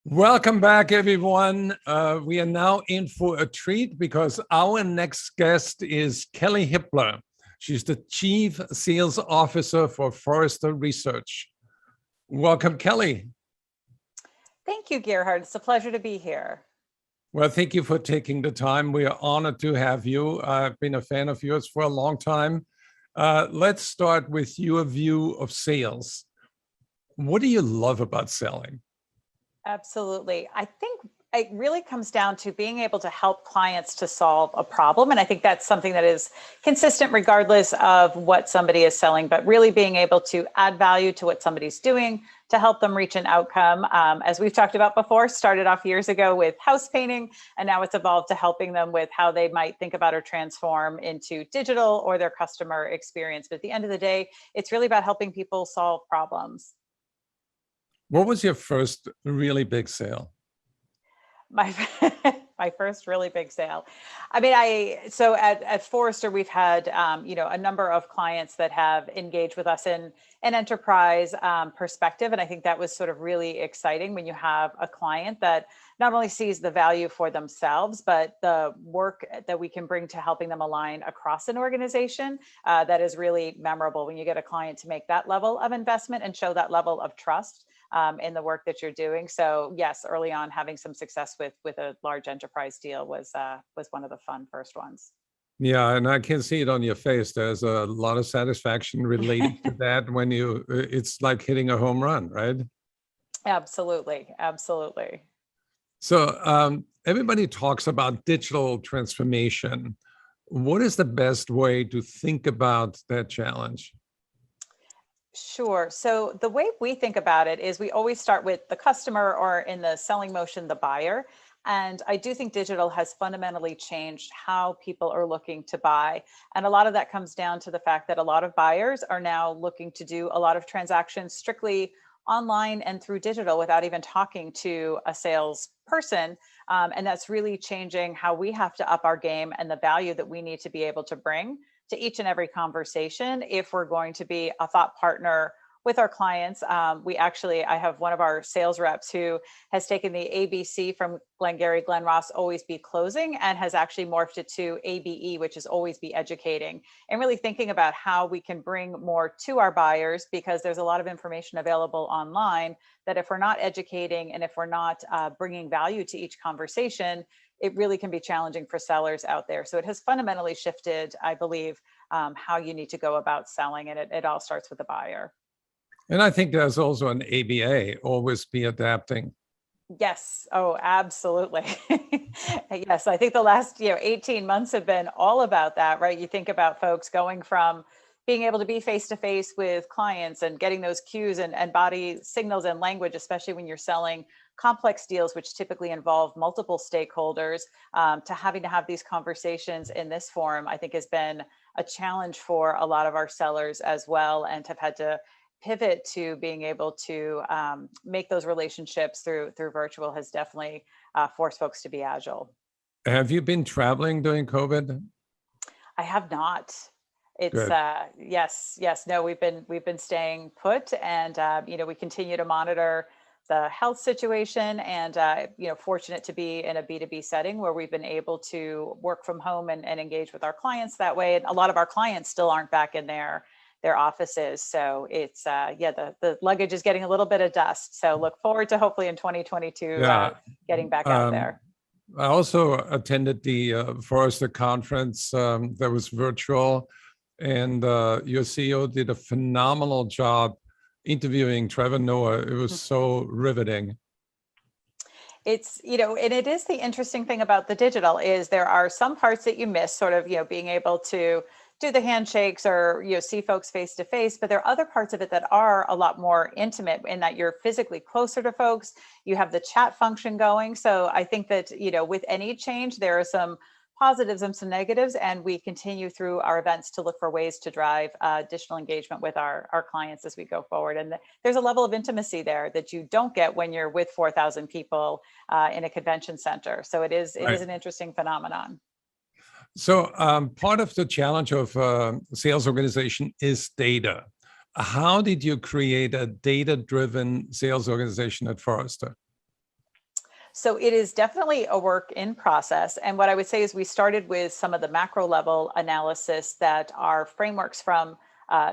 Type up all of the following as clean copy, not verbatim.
Welcome back, everyone. We are now in for a treat because our next guest is Kelley Hippler. She's the Chief Sales Officer for Forrester Research. Welcome, Kelley. Thank you, Gerhard. It's a pleasure to be here. Well, thank you for taking the time. We are honored to have you. I've been a fan of yours for a long time. Let's start with your view of sales. What do you love about selling? Absolutely. I think it really comes down to being able to help clients to solve a problem. And I think that's something that is consistent regardless of what somebody is selling, but really being able to add value to what somebody's doing to help them reach an outcome. As we've talked about before, started off years ago with house painting, and now it's evolved to helping them with how they might think about or transform into digital or their customer experience. But at the end of the day, it's really about helping people solve problems. What was your first really big sale? My my first really big sale. I mean, so at Forrester, we've had a number of clients that have engaged with us in an enterprise perspective, and I think that was sort of really exciting when you have a client that not only sees the value for themselves, but the work that we can bring to helping them align across an organization. That is really memorable when you get a client to make that level of investment and show that level of trust in the work that you're doing. So yes, early on, having some success with a large enterprise deal was one of the fun first ones. Yeah, and I can see it on your face. There's a lot of satisfaction related to that when it's like hitting a home run, right? Absolutely, absolutely. So everybody talks about digital transformation. What is the best way to think about that challenge? Sure. So the way we think about it is we always start with the customer, or in the selling motion, the buyer. And I do think digital has fundamentally changed how people are looking to buy. And a lot of that comes down to the fact that a lot of buyers are now looking to do a lot of transactions strictly online and through digital without even talking to a salesperson. And that's really changing how we have to up our game and the value that we need to be able to bring to each and every conversation if we're going to be a thought partner with our clients. I have one of our sales reps who has taken the ABC from Glengarry Glen Ross, always be closing, and has actually morphed it to ABE, which is always be educating, and really thinking about how we can bring more to our buyers, because there's a lot of information available online that if we're not educating and if we're not bringing value to each conversation, it really can be challenging for sellers out there. So it has fundamentally shifted, I believe, how you need to go about selling, and it all starts with the buyer. And I think there's also an ABA, always be adapting. Yes. Oh, absolutely. Yes. I think the last 18 months have been all about that, right? You think about folks going from being able to be face-to-face with clients and getting those cues and body signals and language, especially when you're selling complex deals, which typically involve multiple stakeholders, to having to have these conversations in this forum, I think has been a challenge for a lot of our sellers as well, and have had to pivot to being able to make those relationships through virtual has definitely forced folks to be agile. Have you been traveling during COVID? I have not. It's yes, no, we've been staying put, and we continue to monitor the health situation, and fortunate to be in a B2B setting where we've been able to work from home and engage with our clients that way. And a lot of our clients still aren't back in their offices. So it's, the luggage is getting a little bit of dust. So look forward to hopefully in 2022 getting back out there. I also attended the Forrester conference that was virtual, and your CEO did a phenomenal job interviewing Trevor Noah. It was so riveting. It's, and it is the interesting thing about the digital is there are some parts that you miss, sort of, being able to do the handshakes or, see folks face to face, but there are other parts of it that are a lot more intimate in that you're physically closer to folks. You have the chat function going. So I think that, with any change, there are some positives and some negatives, and we continue through our events to look for ways to drive additional engagement with our clients as we go forward. And there's a level of intimacy there that you don't get when you're with 4,000 people in a convention center. So it is an interesting phenomenon. So part of the challenge of sales organization is data. How did you create a data-driven sales organization at Forrester? So it is definitely a work in process. And what I would say is we started with some of the macro level analysis that our frameworks from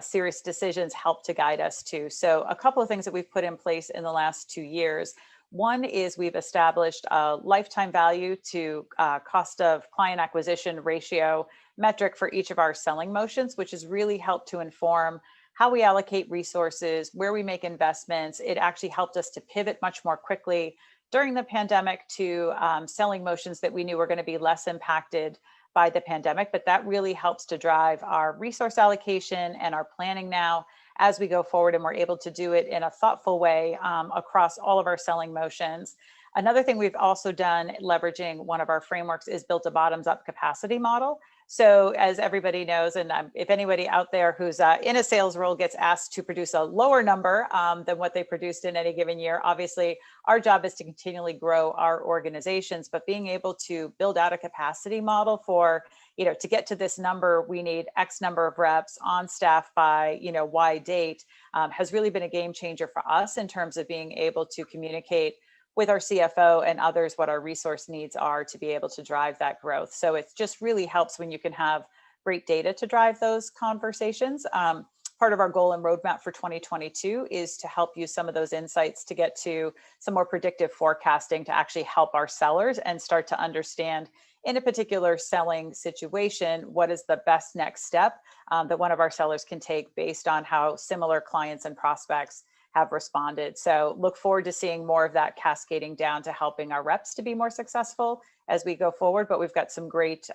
serious decisions help to guide us to. So a couple of things that we've put in place in the last 2 years. One is we've established a lifetime value to cost of client acquisition ratio metric for each of our selling motions, which has really helped to inform how we allocate resources, where we make investments. It actually helped us to pivot much more quickly during the pandemic to selling motions that we knew were going to be less impacted by the pandemic, but that really helps to drive our resource allocation and our planning now as we go forward, and we're able to do it in a thoughtful way across all of our selling motions. Another thing we've also done, leveraging one of our frameworks, is built a bottoms-up capacity model. So as everybody knows, and if anybody out there who's in a sales role gets asked to produce a lower number than what they produced in any given year, obviously our job is to continually grow our organizations, but being able to build out a capacity model for, to get to this number, we need X number of reps on staff by, Y date, has really been a game changer for us in terms of being able to communicate with our CFO and others what our resource needs are to be able to drive that growth. So it just really helps when you can have great data to drive those conversations. Part of our goal and roadmap for 2022 is to help use some of those insights to get to some more predictive forecasting to actually help our sellers and start to understand in a particular selling situation, what is the best next step that one of our sellers can take based on how similar clients and prospects have responded. So look forward to seeing more of that cascading down to helping our reps to be more successful as we go forward. But we've got some great,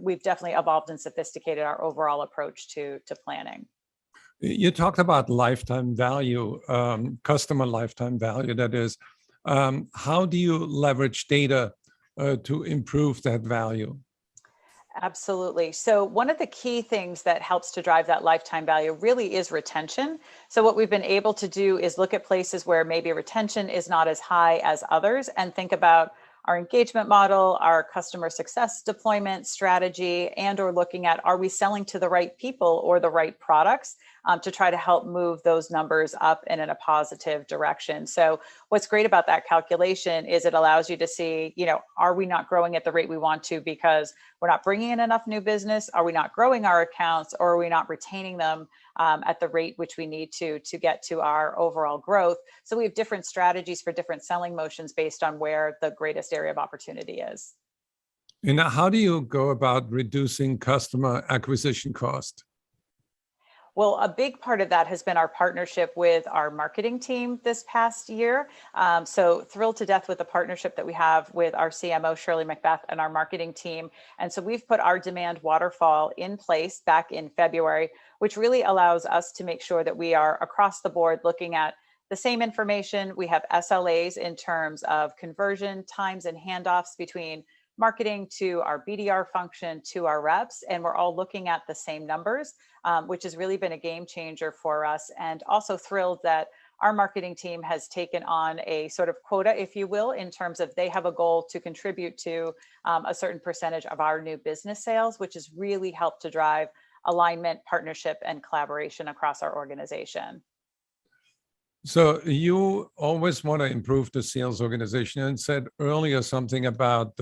we've definitely evolved and sophisticated our overall approach to planning. You talked about lifetime value, customer lifetime value, that is. How do you leverage data to improve that value? Absolutely. So one of the key things that helps to drive that lifetime value really is retention. So what we've been able to do is look at places where maybe retention is not as high as others and think about our engagement model, our customer success deployment strategy, and or looking at, are we selling to the right people or the right products to try to help move those numbers up and in a positive direction. So what's great about that calculation is it allows you to see, are we not growing at the rate we want to because we're not bringing in enough new business? Are we not growing our accounts, or are we not retaining them at the rate which we need to get to our overall growth? So we have different strategies for different selling motions based on where the greatest area of opportunity is. And how do you go about reducing customer acquisition cost? Well, a big part of that has been our partnership with our marketing team this past year. So thrilled to death with the partnership that we have with our CMO, Shirley Macbeth, and our marketing team. And so we've put our demand waterfall in place back in February, which really allows us to make sure that we are across the board looking at the same information. We have SLAs in terms of conversion times and handoffs between marketing to our BDR function to our reps, and we're all looking at the same numbers, which has really been a game changer for us. And also thrilled that our marketing team has taken on a sort of quota, if you will, in terms of they have a goal to contribute to a certain percentage of our new business sales, which has really helped to drive alignment, partnership, and collaboration across our organization. So you always want to improve the sales organization, and said earlier something about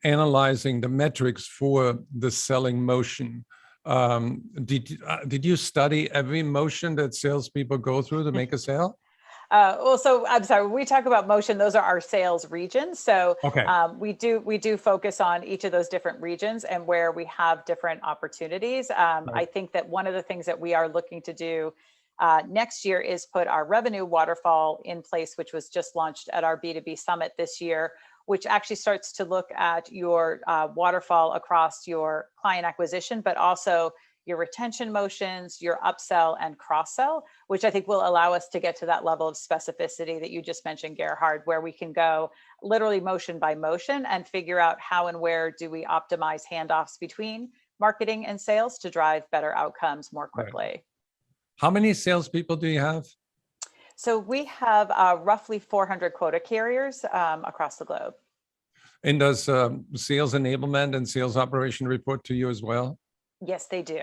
analyzing the metrics for the selling motion. Did you study every motion that salespeople go through to make a sale? Well, so I'm sorry, when we talk about motion, those are our sales regions. So okay. we do focus on each of those different regions and where we have different opportunities. Right. I think that one of the things that we are looking to do next year is put our revenue waterfall in place, which was just launched at our B2B Summit this year, which actually starts to look at your waterfall across your client acquisition, but also your retention motions, your upsell and cross-sell, which I think will allow us to get to that level of specificity that you just mentioned, Gerhard, where we can go literally motion by motion and figure out how and where do we optimize handoffs between marketing and sales to drive better outcomes more quickly. Right. How many salespeople do you have? So we have roughly 400 quota carriers across the globe. And does sales enablement and sales operation report to you as well? Yes, they do.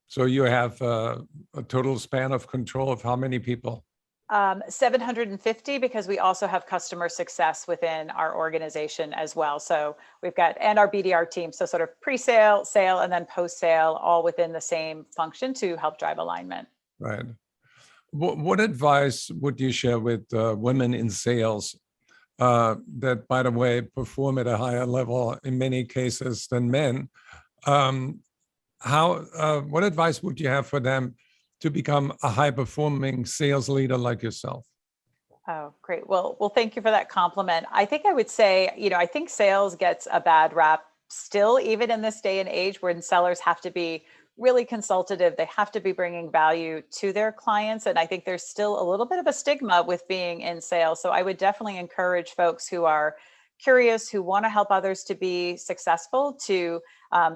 So you have a total span of control of how many people? 750, because we also have customer success within our organization as well. So we've got, and our BDR team, so sort of pre-sale, sale, and then post-sale, all within the same function to help drive alignment. Right. What advice would you share with women in sales that, by the way, perform at a higher level in many cases than men? What advice would you have for them to become a high-performing sales leader like yourself? Oh, great. Well, thank you for that compliment. I think I would say, I think sales gets a bad rap still, even in this day and age when sellers have to be really consultative. They have to be bringing value to their clients. And I think there's still a little bit of a stigma with being in sales. So I would definitely encourage folks who are curious, who want to help others to be successful, to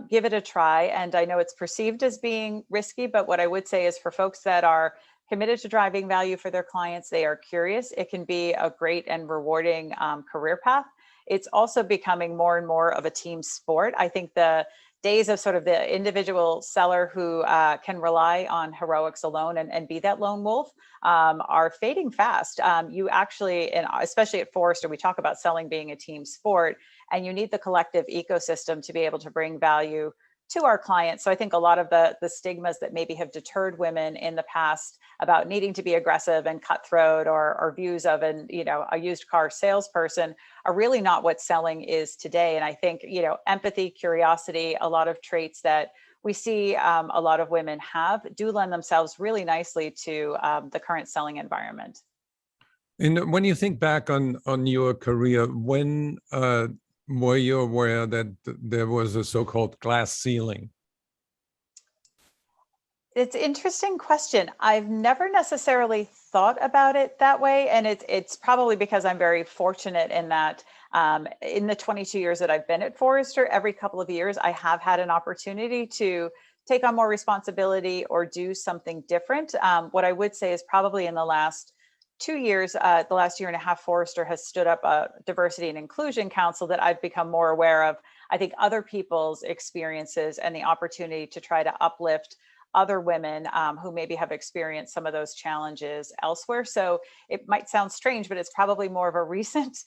give it a try. And I know it's perceived as being risky, but what I would say is for folks that are committed to driving value for their clients, they are curious, it can be a great and rewarding career path. It's also becoming more and more of a team sport. I think the days of sort of the individual seller who can rely on heroics alone and be that lone wolf are fading fast. You actually, and especially at Forrester, we talk about selling being a team sport, and you need the collective ecosystem to be able to bring value to our clients. So I think a lot of the stigmas that maybe have deterred women in the past about needing to be aggressive and cutthroat, or views of a used car salesperson, are really not what selling is today. And I think, empathy, curiosity, a lot of traits that we see a lot of women have do lend themselves really nicely to the current selling environment. And when you think back on your career, when were you aware that there was a so-called glass ceiling? It's an interesting question. I've never necessarily thought about it that way. And it's probably because I'm very fortunate in that in the 22 years that I've been at Forrester, every couple of years, I have had an opportunity to take on more responsibility or do something different. What I would say is probably in the last 2 years, the last year and a half, Forrester has stood up a diversity and inclusion council that I've become more aware of, I think, other people's experiences and the opportunity to try to uplift other women who maybe have experienced some of those challenges elsewhere. So it might sound strange, but it's probably more of a recent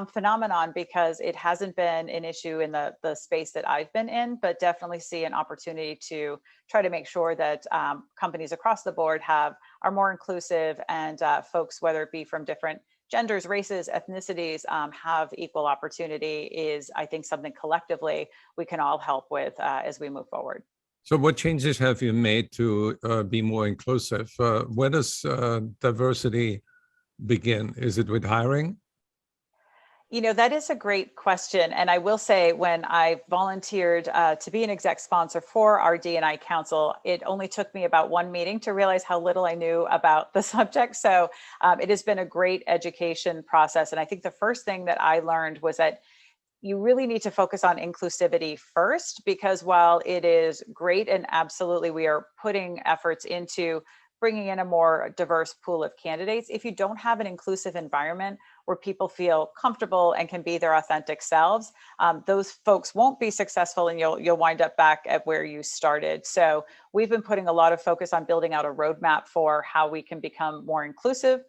phenomenon, because it hasn't been an issue in the space that I've been in, but definitely see an opportunity to try to make sure that companies across the board are more inclusive, and folks, whether it be from different genders, races, ethnicities, have equal opportunity is, I think, something collectively we can all help with as we move forward. So what changes have you made to be more inclusive? Where does diversity begin? Is it with hiring? That is a great question. And I will say, when I volunteered to be an exec sponsor for our D&I Council, it only took me about one meeting to realize how little I knew about the subject. So it has been a great education process. And I think the first thing that I learned was that you really need to focus on inclusivity first, because while it is great and absolutely we are putting efforts into bringing in a more diverse pool of candidates, if you don't have an inclusive environment where people feel comfortable and can be their authentic selves, those folks won't be successful, and you'll wind up back at where you started. So we've been putting a lot of focus on building out a roadmap for how we can become more inclusive.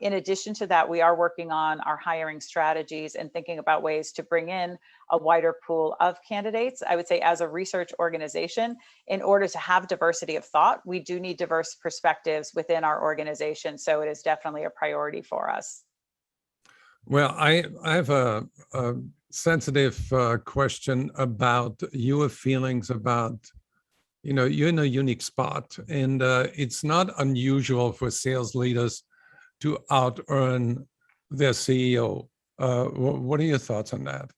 In addition to that, we are working on our hiring strategies and thinking about ways to bring in a wider pool of candidates. I would say, as a research organization, in order to have diversity of thought, we do need diverse perspectives within our organization. So it is definitely a priority for us. Well, I have a sensitive question about your feelings about, you're in a unique spot, and it's not unusual for sales leaders to out-earn their CEO. What are your thoughts on that?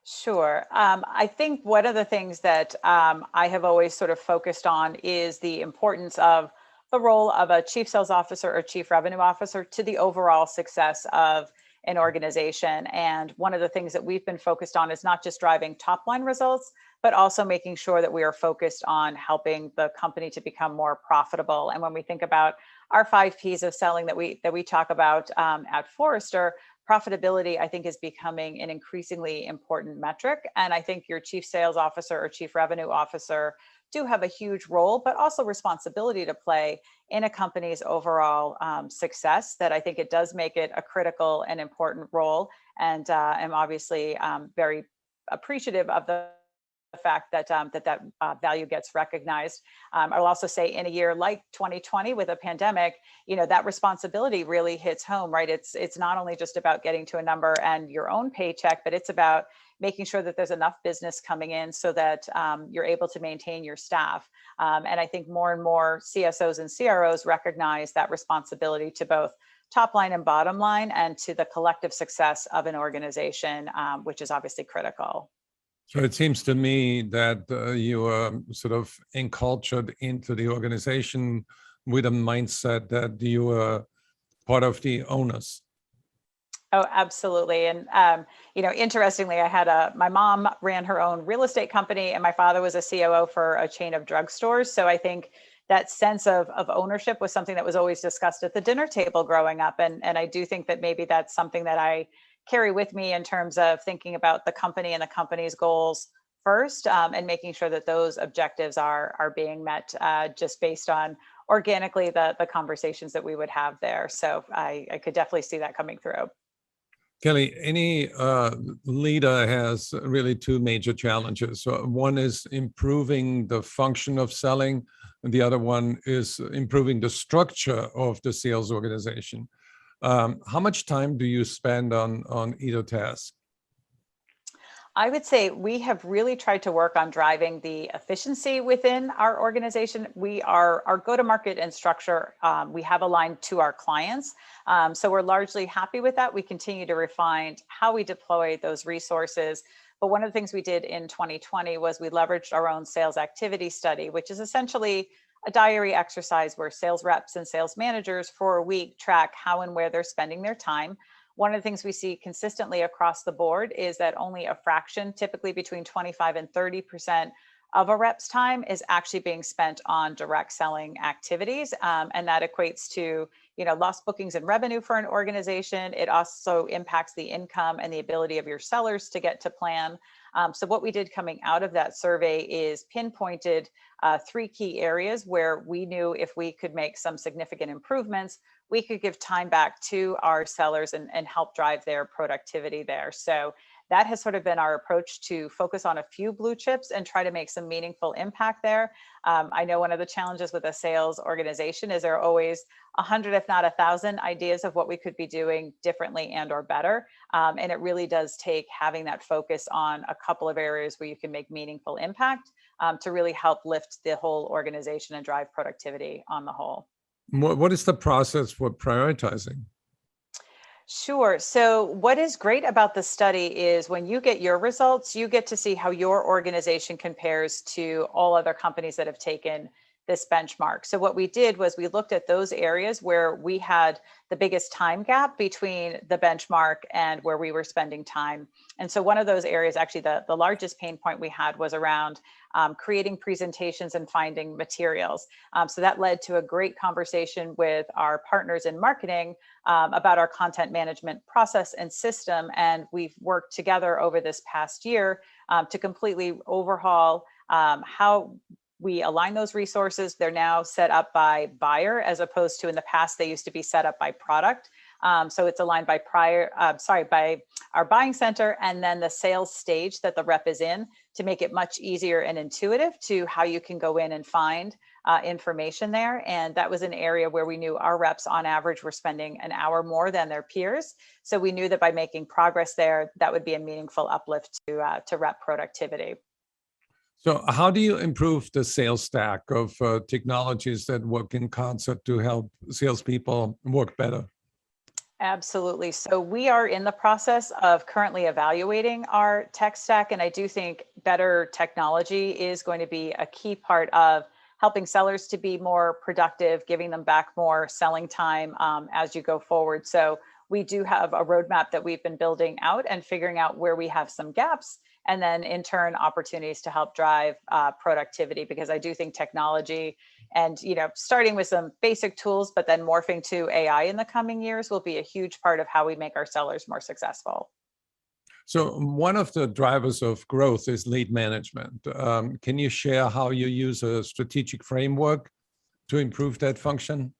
Sure. I think one of the things that I have always sort of focused on is the importance of the role of a chief sales officer or chief revenue officer to the overall success of an organization. And one of the things that we've been focused on is not just driving top line results, but also making sure that we are focused on helping the company to become more profitable. And when we think about our 5 Ps of selling that we talk about at Forrester, profitability, I think, is becoming an increasingly important metric. And I think your chief sales officer or chief revenue officer do have a huge role, but also responsibility to play in a company's overall success, that I think it does make it a critical and important role. And I'm obviously very appreciative of the fact that value gets recognized. I'll also say, in a year like 2020 with a pandemic, that responsibility really hits home, right? It's not only just about getting to a number and your own paycheck, but it's about making sure that there's enough business coming in so that you're able to maintain your staff. And I think more and more CSOs and CROs recognize that responsibility to both top line and bottom line, and to the collective success of an organization, which is obviously critical. So it seems to me that you are sort of encultured into the organization with a mindset that you are part of the owners. Oh, absolutely. And, interestingly, I had my mom ran her own real estate company, and my father was a COO for a chain of drugstores. So I think that sense of ownership was something that was always discussed at the dinner table growing up. And I do think that maybe that's something that I carry with me in terms of thinking about the company and the company's goals first, and making sure that those objectives are being met, just based on organically the conversations that we would have there. So I could definitely see that coming through. Kelley, any leader has really two major challenges. So one is improving the function of selling, and the other one is improving the structure of the sales organization. How much time do you spend on either task? I would say we have really tried to work on driving the efficiency within our organization. Our go-to-market and structure, we have aligned to our clients. So we're largely happy with that. We continue to refine how we deploy those resources. But one of the things we did in 2020 was we leveraged our own sales activity study, which is essentially a diary exercise where sales reps and sales managers for a week track how and where they're spending their time. One of the things we see consistently across the board is that only a fraction, typically between 25 and 30% of a rep's time, is actually being spent on direct selling activities. And that equates to, lost bookings and revenue for an organization. It also impacts the income and the ability of your sellers to get to plan. So what we did coming out of that survey is pinpointed 3 key areas where we knew if we could make some significant improvements, we could give time back to our sellers and help drive their productivity there. So that has sort of been our approach, to focus on a few blue chips and try to make some meaningful impact there. I know one of the challenges with a sales organization is there are always 100, if not 1,000 ideas of what we could be doing differently and or better. And it really does take having that focus on a couple of areas where you can make meaningful impact to really help lift the whole organization and drive productivity on the whole. What is the process for prioritizing? Sure. So what is great about the study is when you get your results, you get to see how your organization compares to all other companies that have taken this benchmark. So what we did was we looked at those areas where we had the biggest time gap between the benchmark and where we were spending time. And so one of those areas, actually the largest pain point we had, was around creating presentations and finding materials. So that led to a great conversation with our partners in marketing about our content management process and system. And we've worked together over this past year to completely overhaul how we align those resources. They're now set up by buyer, as opposed to in the past, they used to be set up by product. So it's aligned by by our buying center and then the sales stage that the rep is in, to make it much easier and intuitive to how you can go in and find information there. And that was an area where we knew our reps on average were spending an hour more than their peers. So we knew that by making progress there, that would be a meaningful uplift to rep productivity. So how do you improve the sales stack of technologies that work in concert to help salespeople work better? Absolutely. So we are in the process of currently evaluating our tech stack. And I do think better technology is going to be a key part of helping sellers to be more productive, giving them back more selling time as you go forward. So we do have a roadmap that we've been building out and figuring out where we have some gaps, and then in turn opportunities to help drive productivity, because I do think technology and starting with some basic tools but then morphing to AI in the coming years will be a huge part of how we make our sellers more successful. So one of the drivers of growth is lead management. Can you share how you use a strategic framework to improve that function?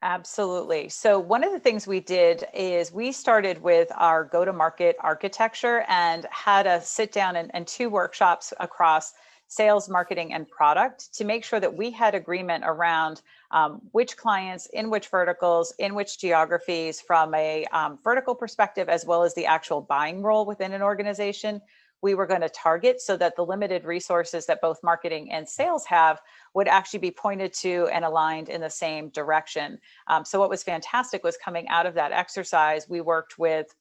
Absolutely. So one of the things we did is we started with our go-to-market architecture and had a sit down and two workshops across sales, marketing, and product to make sure that we had agreement around which clients, in which verticals, in which geographies, from a vertical perspective, as well as the actual buying role within an organization, we were going to target, so that the limited resources that both marketing and sales have would actually be pointed to and aligned in the same direction. So what was fantastic was, coming out of that exercise, we worked with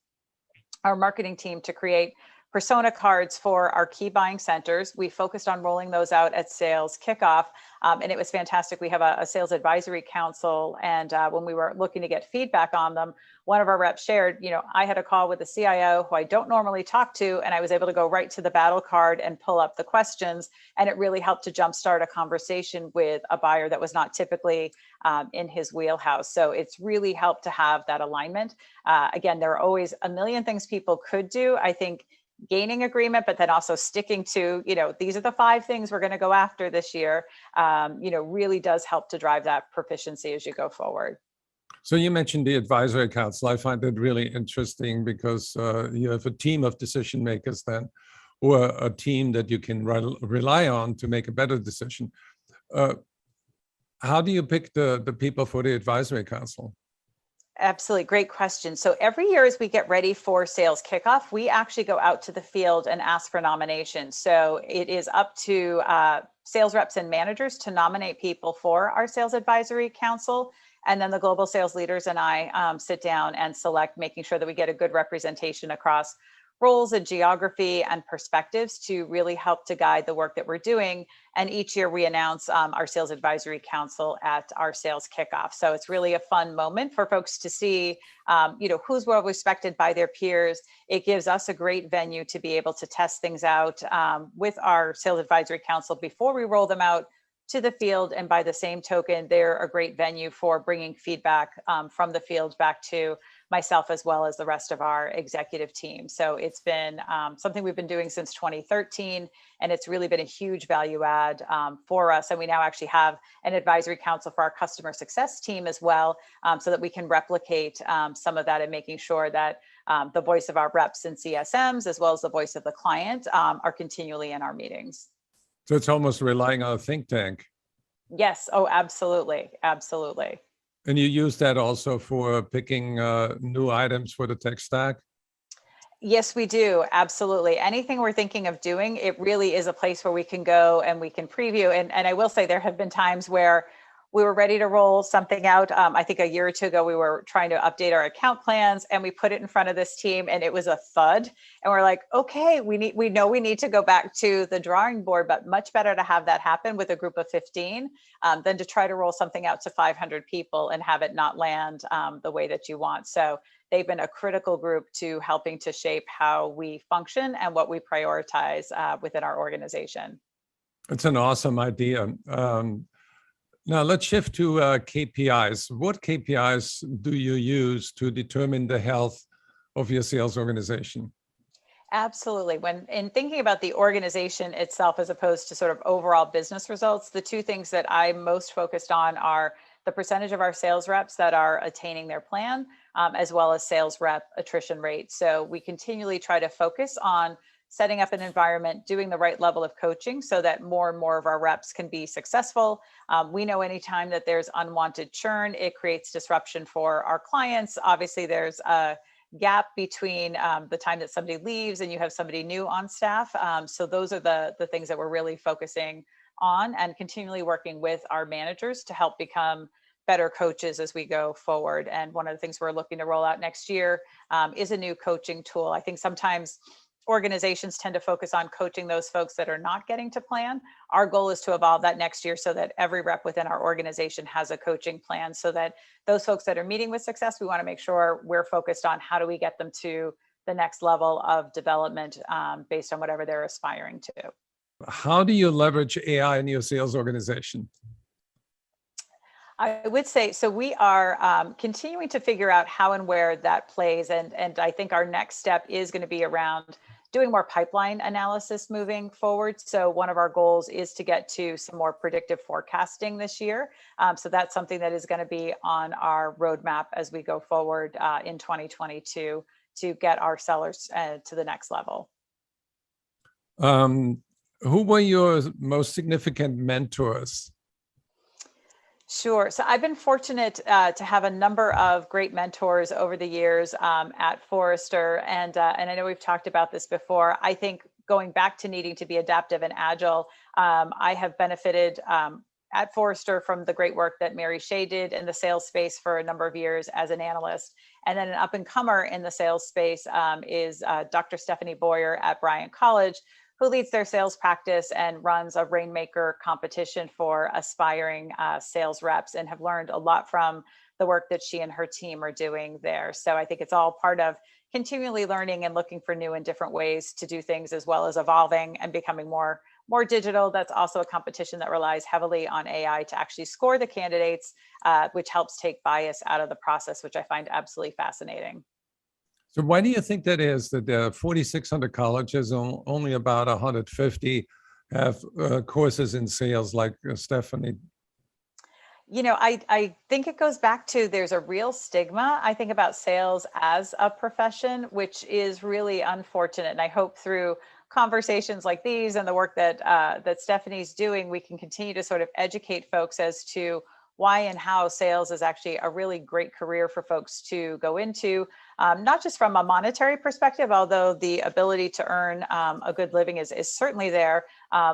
our marketing team to create persona cards for our key buying centers. We focused on rolling those out at sales kickoff, and it was fantastic. We have a sales advisory council, and when we were looking to get feedback on them, one of our reps shared, I had a call with the CIO who I don't normally talk to, and I was able to go right to the battle card and pull up the questions, and it really helped to jumpstart a conversation with a buyer that was not typically in his wheelhouse. So it's really helped to have that alignment. Again, there are always a million things people could do. I think gaining agreement, but then also sticking to, these are the 5 things we're going to go after this year, really does help to drive that proficiency as you go forward. So you mentioned the advisory council. I find that really interesting because you have a team of decision makers then, or a team that you can rely on to make a better decision. How do you pick the people for the advisory council? Absolutely. Great question. So every year as we get ready for sales kickoff, we actually go out to the field and ask for nominations. So it is up to sales reps and managers to nominate people for our sales advisory council. And then the global sales leaders and I sit down and select, making sure that we get a good representation across roles and geography and perspectives to really help to guide the work that we're doing. And each year we announce our sales advisory council at our sales kickoff. So it's really a fun moment for folks to see, who's well respected by their peers. It gives us a great venue to be able to test things out with our sales advisory council before we roll them out to the field. And by the same token, they're a great venue for bringing feedback from the field back to myself, as well as the rest of our executive team. So it's been something we've been doing since 2013, and it's really been a huge value add for us. And we now actually have an advisory council for our customer success team as well, so that we can replicate some of that, and making sure that the voice of our reps and CSMs, as well as the voice of the client, are continually in our meetings. So it's almost relying on a think tank. Yes. Oh, absolutely. Absolutely. And you use that also for picking new items for the tech stack? Yes, we do. Absolutely. Anything we're thinking of doing, it really is a place where we can go and we can preview. And I will say there have been times where we were ready to roll something out. I think a year or two ago, we were trying to update our account plans, and we put it in front of this team, and it was a thud. And we're like, okay, we know we need to go back to the drawing board, but much better to have that happen with a group of 15 than to try to roll something out to 500 people and have it not land the way that you want. So they've been a critical group to helping to shape how we function and what we prioritize within our organization. It's an awesome idea. Now let's shift to KPIs. What KPIs do you use to determine the health of your sales organization? Absolutely. When in thinking about the organization itself, as opposed to sort of overall business results, the two things that I'm most focused on are the percentage of our sales reps that are attaining their plan, as well as sales rep attrition rate. So we continually try to focus on setting up an environment, doing the right level of coaching so that more and more of our reps can be successful. We know anytime that there's unwanted churn, it creates disruption for our clients. Obviously, there's a gap between the time that somebody leaves and you have somebody new on staff. So those are the things that we're really focusing on, and continually working with our managers to help become better coaches as we go forward. And one of the things we're looking to roll out next year is a new coaching tool. I think sometimes organizations tend to focus on coaching those folks that are not getting to plan. Our goal is to evolve that next year so that every rep within our organization has a coaching plan, so that those folks that are meeting with success, we want to make sure we're focused on how do we get them to the next level of development based on whatever they're aspiring to. How do you leverage AI in your sales organization? I would say, so we are continuing to figure out how and where that plays. And I think our next step is going to be around doing more pipeline analysis moving forward. So one of our goals is to get to some more predictive forecasting this year. So that's something that is going to be on our roadmap as we go forward in 2022 to get our sellers to the next level. Who were your most significant mentors? Sure. So I've been fortunate to have a number of great mentors over the years at Forrester, and I know we've talked about this before. I think going back to needing to be adaptive and agile, I have benefited at Forrester from the great work that Mary Shea did in the sales space for a number of years as an analyst. And then an up and comer in the sales space is Dr. Stephanie Boyer at Bryant College, who leads their sales practice and runs a Rainmaker competition for aspiring sales reps, and have learned a lot from the work that she and her team are doing there. So I think it's all part of continually learning and looking for new and different ways to do things, as well as evolving and becoming more digital. That's also a competition that relies heavily on AI to actually score the candidates, which helps take bias out of the process, which I find absolutely fascinating. So why do you think that is, that there are 4,600 colleges, only about 150 have courses in sales like Stephanie? You know, I think it goes back to there's a real stigma, I think, about sales as a profession, which is really unfortunate. And I hope through conversations like these and the work that that Stephanie's doing, we can continue to sort of educate folks as to why and how sales is actually a really great career for folks to go into, not just from a monetary perspective, although the ability to earn a good living is certainly there,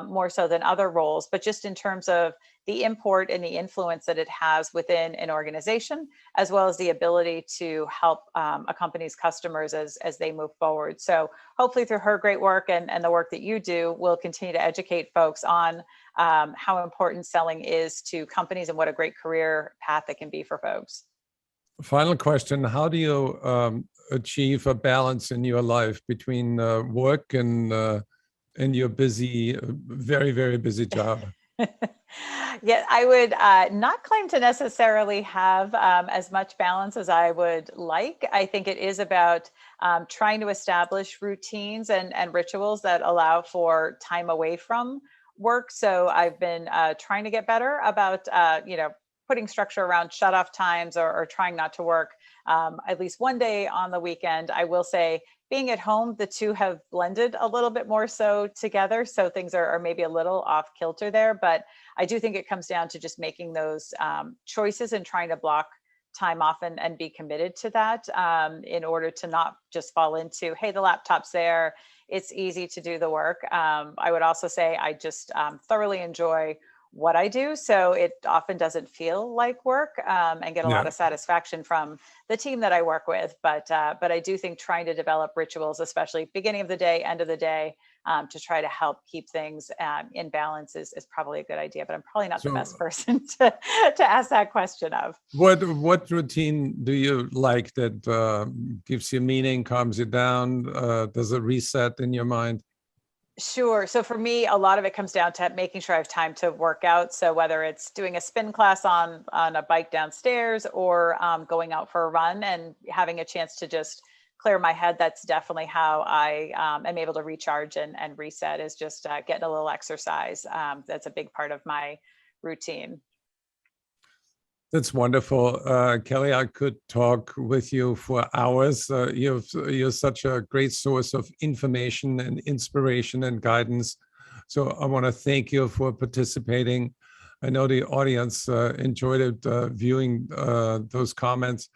more so than other roles, but just in terms of the import and the influence that it has within an organization, as well as the ability to help a company's customers as they move forward. So hopefully through her great work and the work that you do, we'll continue to educate folks on how important selling is to companies and what a great career path it can be for folks. Final question: how do you achieve a balance in your life between work and your busy, very, very busy job? Yeah, I would not claim to necessarily have as much balance as I would like. I think it is about trying to establish routines and rituals that allow for time away from work. So I've been trying to get better about, putting structure around shut-off times or trying not to work at least one day on the weekend. I will say, being at home, the two have blended a little bit more so together. So things are maybe a little off kilter there, but I do think it comes down to just making those choices and trying to block time off and be committed to that in order to not just fall into, hey, the laptop's there, it's easy to do the work. I would also say I just thoroughly enjoy what I do. So it often doesn't feel like work and get a lot of satisfaction from the team that I work with. But I do think trying to develop rituals, especially beginning of the day, end of the day, to try to help keep things in balance is probably a good idea. But I'm probably not the best person to ask that question of. What routine do you like that gives you meaning, calms you down, does a reset in your mind? Sure. So for me, a lot of it comes down to making sure I have time to work out. So whether it's doing a spin class on a bike downstairs or going out for a run and having a chance to just clear my head, that's definitely how I am able to recharge and reset, is just getting a little exercise. That's a big part of my routine. That's wonderful. Kelley, I could talk with you for hours. You're such a great source of information and inspiration and guidance. So I want to thank you for participating. I know the audience enjoyed it, viewing those comments.